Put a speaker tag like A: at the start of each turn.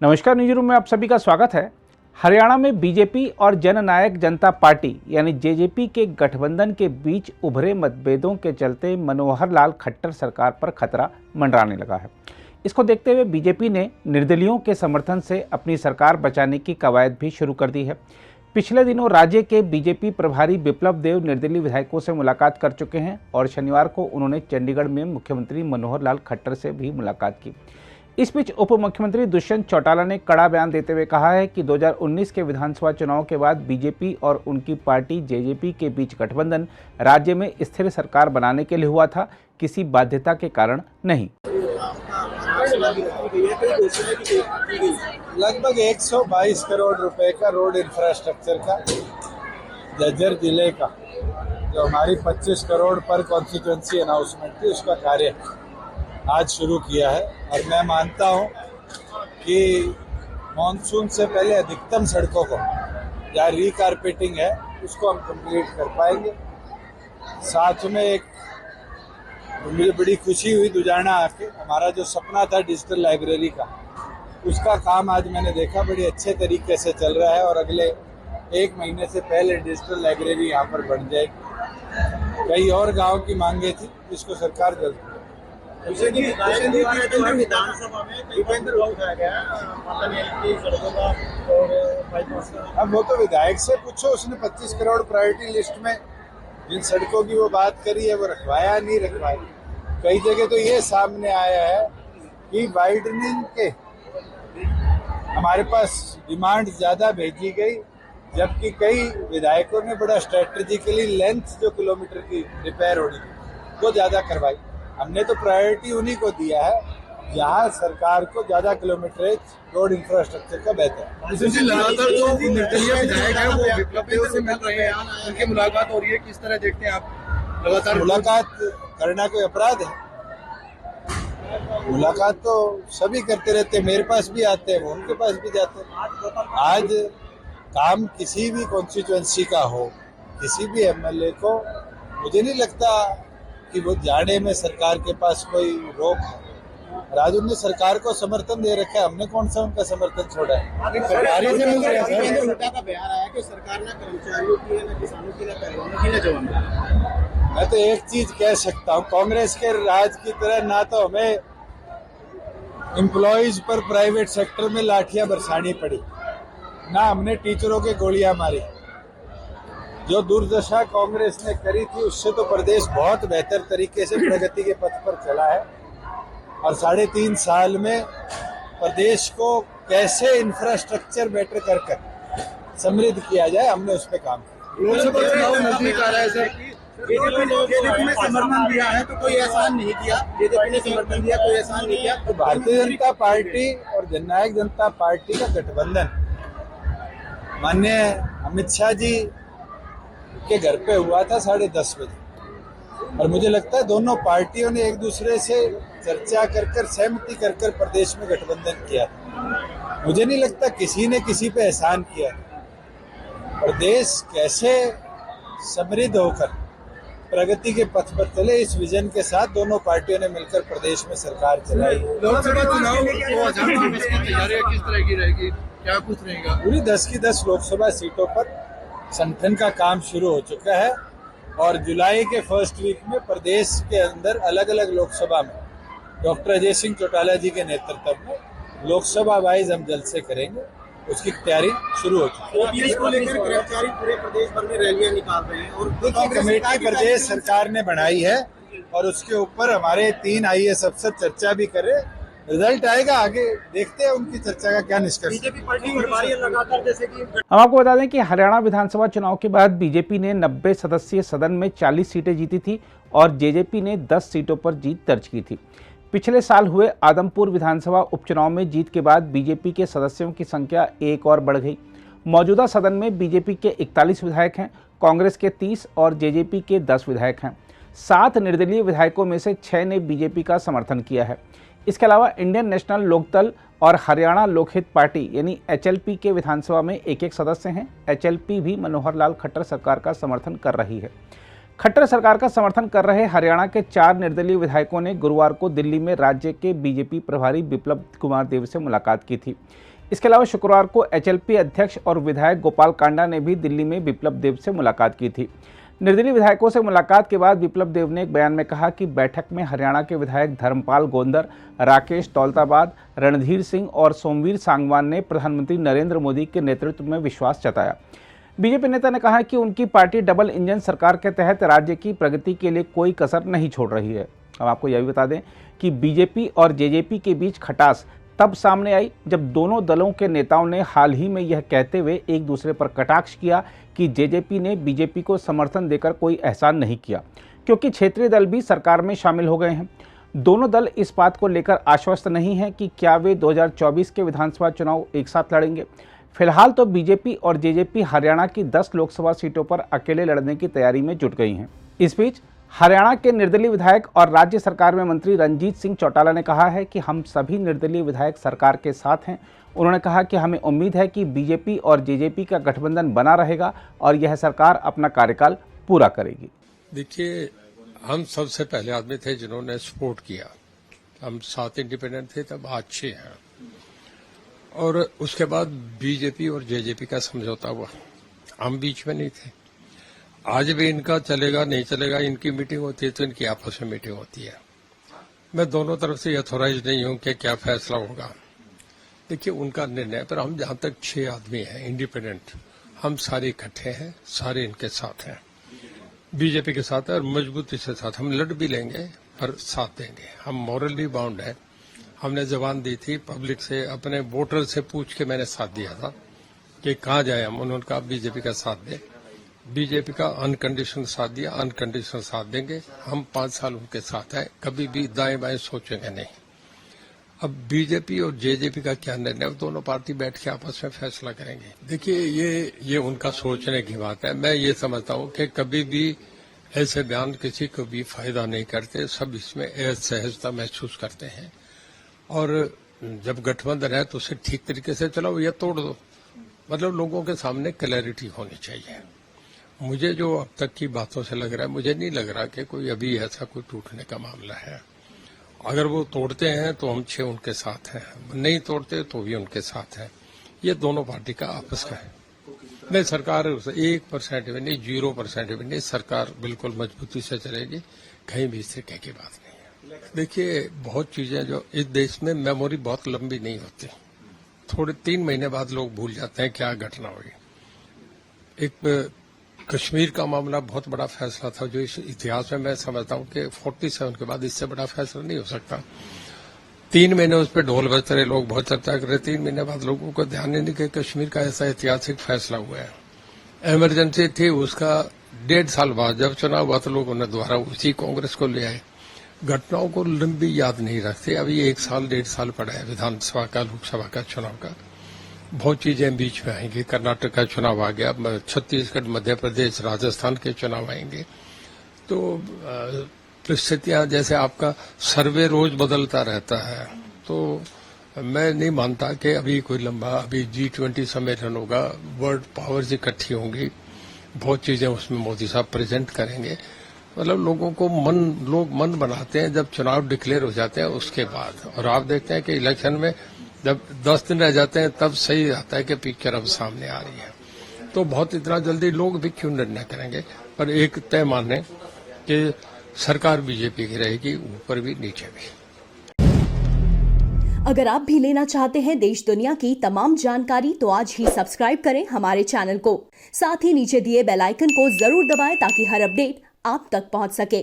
A: नमस्कार, news room में आप सभी का स्वागत है। हरियाणा में बीजेपी और जननायक जनता पार्टी यानी जेजेपी के गठबंधन के बीच उभरे मतभेदों के चलते मनोहर लाल खट्टर सरकार पर खतरा मंडराने लगा है। इसको देखते हुए बीजेपी ने निर्दलीयों के समर्थन से अपनी सरकार बचाने की कवायद भी शुरू कर दी है। पिछले दिनों राज्य के बीजेपी प्रभारी बिप्लब देब निर्दलीय विधायकों से मुलाकात कर चुके हैं और शनिवार को उन्होंने चंडीगढ़ में मुख्यमंत्री मनोहर लाल खट्टर से भी मुलाकात की। इस बीच उप मुख्यमंत्री दुष्यंत चौटाला ने कड़ा बयान देते हुए कहा है कि 2019 के विधानसभा चुनाव के बाद बीजेपी और उनकी पार्टी जेजेपी के बीच गठबंधन राज्य में स्थिर सरकार बनाने के लिए हुआ था, किसी बाध्यता के कारण नहीं।
B: लगभग 122 करोड़ रुपए का रोड इंफ्रास्ट्रक्चर का जज्जर जिले का जो हमारी 25 करोड़ पर कॉन्स्टिट्यूंसी अनाउंसमेंट थी उसका कार्य आज शुरू किया है। और मैं मानता हूं कि मॉनसून से पहले अधिकतम सड़कों को या रीकारपेटिंग है उसको हम कंप्लीट कर पाएंगे। साथ में एक मुझे बड़ी खुशी हुई दुजाना आके, हमारा जो सपना था डिजिटल लाइब्रेरी का उसका काम आज मैंने देखा बड़े अच्छे तरीके से चल रहा है और अगले 1 महीने से पहले डिजिटल लाइब्रेरी यहाँ पर बन जाएगी। कई और गांव की मांगे थी जिसको सरकार जल्द
C: विधानसभा में उठाया गया
B: अब वो तो विधायक से पूछो, उसने 25 करोड़ प्रायोरिटी लिस्ट में जिन सड़कों की वो बात करी है वो रखवाया नहीं रखवाया। कई जगह तो ये सामने आया है कि वाइडनिंग के हमारे पास डिमांड ज्यादा भेजी गई, जबकि कई विधायकों ने बड़ा स्ट्रेटेजिकली लेंथ जो किलोमीटर की रिपेयर होनी वो ज्यादा करवाई। हमने तो प्रायोरिटी उन्हीं को दिया है जहां सरकार को ज्यादा किलोमीटरेज रोड इंफ्रास्ट्रक्चर का बेहतर है।
C: लगातार जो निर्दलीय विधायक है वो विप्लब देब से मिल रहे हैं, उनकी मुलाकात हो रही है, किस तरह देखते हैं आप? लगातार
B: मुलाकात करना कोई अपराध है? मुलाकात तो सभी करते रहते हैं, मेरे पास भी आते हैं, वो उनके पास भी जाते हैं। आज काम किसी भी कॉन्स्टिट्यूएंसी का हो, किसी भी एमएलए को मुझे नहीं लगता कि वो जाने में सरकार के पास कोई रोक है। राजू ने सरकार को समर्थन दे रखा है, हमने कौन सा उनका समर्थन छोड़ा है?
C: सरकारी से मिल रहा है। उल्टा का बयान आया कि सरकार ना कर्मचारियों की है, ना किसानों की, ना परिवारों की, ना जवानों।
B: मैं तो एक चीज कह सकता हूँ, कांग्रेस के राज की तरह ना तो हमें एम्प्लॉइज पर प्राइवेट सेक्टर में लाठियां बरसानी पड़ी, ना हमने टीचरों के गोलियां मारी। जो दुर्दशा कांग्रेस ने करी थी उससे तो प्रदेश बहुत बेहतर तरीके से प्रगति के पथ पर चला है। और 3.5 साल में प्रदेश को कैसे इंफ्रास्ट्रक्चर बेटर कर समृद्ध किया जाए, हमने उस पर काम किया।
C: लोकसभा चुनाव नजदीक आ रहा है सर, जेजेपी ने समर्थन दिया है तो कोई एहसान नहीं किया, जेजेपी ने समर्थन दिया कोई एहसान नहीं किया।
B: तो भारतीय जनता पार्टी और जननायक जनता पार्टी का गठबंधन माननीय अमित शाह जी के घर पे हुआ था 10:30 बजे, और मुझे लगता है दोनों पार्टियों ने एक दूसरे से चर्चा कर सहमति कर प्रदेश में गठबंधन किया था। मुझे नहीं लगता किसी ने किसी पे एहसान किया। प्रदेश कैसे समृद्ध होकर प्रगति के पथ पर चले, इस विजन के साथ दोनों पार्टियों ने मिलकर प्रदेश में सरकार चलाई।
C: लोकसभा चुनाव 2024 की तैयारी किस तरह की रहेगी, क्या कुछ रहेगा?
B: पूरी 10 की 10 लोकसभा सीटों पर संगठन का काम शुरू हो चुका है और जुलाई के फर्स्ट वीक में प्रदेश के अंदर अलग अलग लोकसभा में डॉक्टर अजय सिंह चौटाला जी के नेतृत्व में लोकसभा वाइज हम जलसे करेंगे, उसकी तैयारी शुरू हो चुकी है।
C: ओपीएस को लेकर कर्मचारी पूरे प्रदेश भर में रैलियां निकाल रहे हैं और
B: कमेटी प्रदेश सरकार ने बनाई है और उसके ऊपर हमारे 3 आईएएस अफसर चर्चा भी कर रहे हैं। रिजल्ट आएगा, आगे देखते हैं उनकी चर्चा का क्या निष्कर्ष।
C: बीजेपी पार्टी लगातार जैसे कि
A: हम आपको बता दें कि हरियाणा विधानसभा चुनाव के बाद बीजेपी ने 90 सदस्यीय सदन में 40 सीटें जीती थी और जेजेपी ने 10 सीटों पर जीत दर्ज की थी। पिछले साल हुए आदमपुर विधानसभा उपचुनाव में जीत के बाद बीजेपी के सदस्यों की संख्या एक और बढ़ गई। मौजूदा सदन में बीजेपी के 41 विधायक हैं, कांग्रेस के 30 और जेजेपी के 10 विधायक हैं। 7 निर्दलीय विधायकों में से 6 ने बीजेपी का समर्थन किया है। इसके अलावा इंडियन नेशनल लोकदल और हरियाणा लोकहित पार्टी यानी एचएलपी के विधानसभा में एक सदस्य हैं। एचएलपी भी मनोहर लाल खट्टर सरकार का समर्थन कर रही है। खट्टर सरकार का समर्थन कर रहे हरियाणा के 4 निर्दलीय विधायकों ने गुरुवार को दिल्ली में राज्य के बीजेपी प्रभारी बिप्लब कुमार देब से मुलाकात की थी। इसके अलावा शुक्रवार को एचएलपी अध्यक्ष और विधायक गोपाल कांडा ने भी दिल्ली में बिप्लब देब से मुलाकात की थी। निर्दलीय विधायकों से मुलाकात के बाद बिप्लब देब ने एक बयान में कहा कि बैठक में हरियाणा के विधायक धर्मपाल गोंदर, राकेश दौलताबाद, रणधीर सिंह और सोमवीर सांगवान ने प्रधानमंत्री नरेंद्र मोदी के नेतृत्व में विश्वास जताया। बीजेपी नेता ने कहा कि उनकी पार्टी डबल इंजन सरकार के तहत राज्य की प्रगति के लिए कोई कसर नहीं छोड़ रही है। हम आपको यह भी बता दें कि बीजेपी और जेजेपी के बीच खटास तब सामने आई जब दोनों दलों के नेताओं ने हाल ही में यह कहते हुए एक दूसरे पर कटाक्ष किया कि जेजेपी ने बीजेपी को समर्थन देकर कोई एहसान नहीं किया, क्योंकि क्षेत्रीय दल भी सरकार में शामिल हो गए हैं। दोनों दल इस बात को लेकर आश्वस्त नहीं हैं कि क्या वे 2024 के विधानसभा चुनाव एक साथ लड़ेंगे। फिलहाल तो बीजेपी और जेजेपी हरियाणा की 10 लोकसभा सीटों पर अकेले लड़ने की तैयारी में जुट गई हैं। इस बीच हरियाणा के निर्दलीय विधायक और राज्य सरकार में मंत्री रणजीत सिंह चौटाला ने कहा है कि हम सभी निर्दलीय विधायक सरकार के साथ हैं। उन्होंने कहा कि हमें उम्मीद है कि बीजेपी और जेजेपी का गठबंधन बना रहेगा और यह सरकार अपना कार्यकाल पूरा करेगी।
D: देखिए, हम सबसे पहले आदमी थे जिन्होंने सपोर्ट किया। हम 7 इंडिपेंडेंट थे, तब आज 6 हैं। और उसके बाद बीजेपी और जेजेपी का समझौता हुआ, हम बीच में नहीं थे। आज भी इनका चलेगा नहीं चलेगा, इनकी मीटिंग होती है तो इनकी आपस में मीटिंग होती है। मैं दोनों तरफ से अथॉराइज नहीं हूं कि क्या फैसला होगा। देखिए, उनका निर्णय, पर हम जहां तक 6 आदमी हैं इंडिपेंडेंट, हम सारे इकट्ठे हैं, सारे इनके साथ हैं, बीजेपी के साथ है और मजबूती से साथ। हम लड़ भी लेंगे पर साथ देंगे। हम मॉरली बाउंड है। हमने जबान दी थी पब्लिक से, अपने वोटर से पूछ के मैंने साथ दिया था कि कहाँ जाए हम। उन्होंने कहा बीजेपी का साथ दे। बीजेपी का अनकंडीशनल साथ दिया, अनकंडीशनल साथ देंगे। हम 5 साल उनके साथ हैं, कभी भी दाएं बाएं सोचेंगे नहीं। अब बीजेपी और जेजेपी का क्या निर्णय, दोनों पार्टी बैठ के आपस में फैसला करेंगे। देखिए, ये उनका सोचने की बात है। मैं ये समझता हूं कि कभी भी ऐसे बयान किसी को भी फायदा नहीं करते। सब इसमें असहजता महसूस करते हैं और जब गठबंधन है तो उसे ठीक तरीके से चलाओ या तोड़ दो। मतलब लोगों के सामने क्लैरिटी होनी चाहिए। मुझे जो अब तक की बातों से लग रहा है, मुझे नहीं लग रहा कि कोई अभी ऐसा कोई टूटने का मामला है। अगर वो तोड़ते हैं तो हम 6 उनके साथ हैं, नहीं तोड़ते तो भी उनके साथ हैं। ये दोनों पार्टी का आपस का है। नहीं, सरकार 1% भी नहीं, 0% भी नहीं, सरकार बिल्कुल मजबूती से चलेगी। कहीं भी इस तरीके की बात नहीं है। देखिए, बहुत चीजें जो इस देश में मेमोरी बहुत लंबी नहीं होती। थोड़े 3 महीने बाद लोग भूल जाते हैं क्या घटना हुई। एक कश्मीर का मामला बहुत बड़ा फैसला था जो इस इतिहास में मैं समझता हूं कि 47 के बाद इससे बड़ा फैसला नहीं हो सकता। 3 महीने उस पर ढोल बजते रहे, लोग बहुत चर्चा कर रहे। 3 महीने बाद लोगों को ध्यान नहीं कि कश्मीर का ऐसा ऐतिहासिक फैसला हुआ है। इमरजेंसी थी, उसका 1.5 साल बाद जब चुनाव हुआ तो लोगों ने दोबारा उसी कांग्रेस को ले आए। घटनाओं को लंबी याद नहीं रखते। अभी 1 साल 1.5 साल पड़ा है विधानसभा का, लोकसभा का चुनाव का। बहुत चीजें बीच में आएंगी। कर्नाटक का चुनाव आ गया, छत्तीसगढ़, मध्य प्रदेश, राजस्थान के चुनाव आएंगे। तो परिस्थितियां, जैसे आपका सर्वे रोज बदलता रहता है, तो मैं नहीं मानता कि अभी कोई लंबा, अभी G20 सम्मेलन होगा, वर्ल्ड पावर्स इकट्ठी होंगी, बहुत चीजें उसमें मोदी साहब प्रेजेंट करेंगे। मतलब लोगों को लोग मन बनाते हैं जब चुनाव डिक्लेयर हो जाते हैं उसके बाद। और आप देखते हैं कि इलेक्शन में जब 10 दिन रह जाते हैं तब सही आता है कि पिक्चर अब सामने आ रही है। तो बहुत इतना जल्दी लोग भी क्यों निर्णय करेंगे। पर एक तय माने कि सरकार बीजेपी की रहेगी, ऊपर भी नीचे भी।
E: अगर आप भी लेना चाहते हैं देश दुनिया की तमाम जानकारी तो आज ही सब्सक्राइब करें हमारे चैनल को। साथ ही नीचे दिए बेल आइकन को जरूर दबाएं ताकि हर अपडेट आप तक पहुंच सके।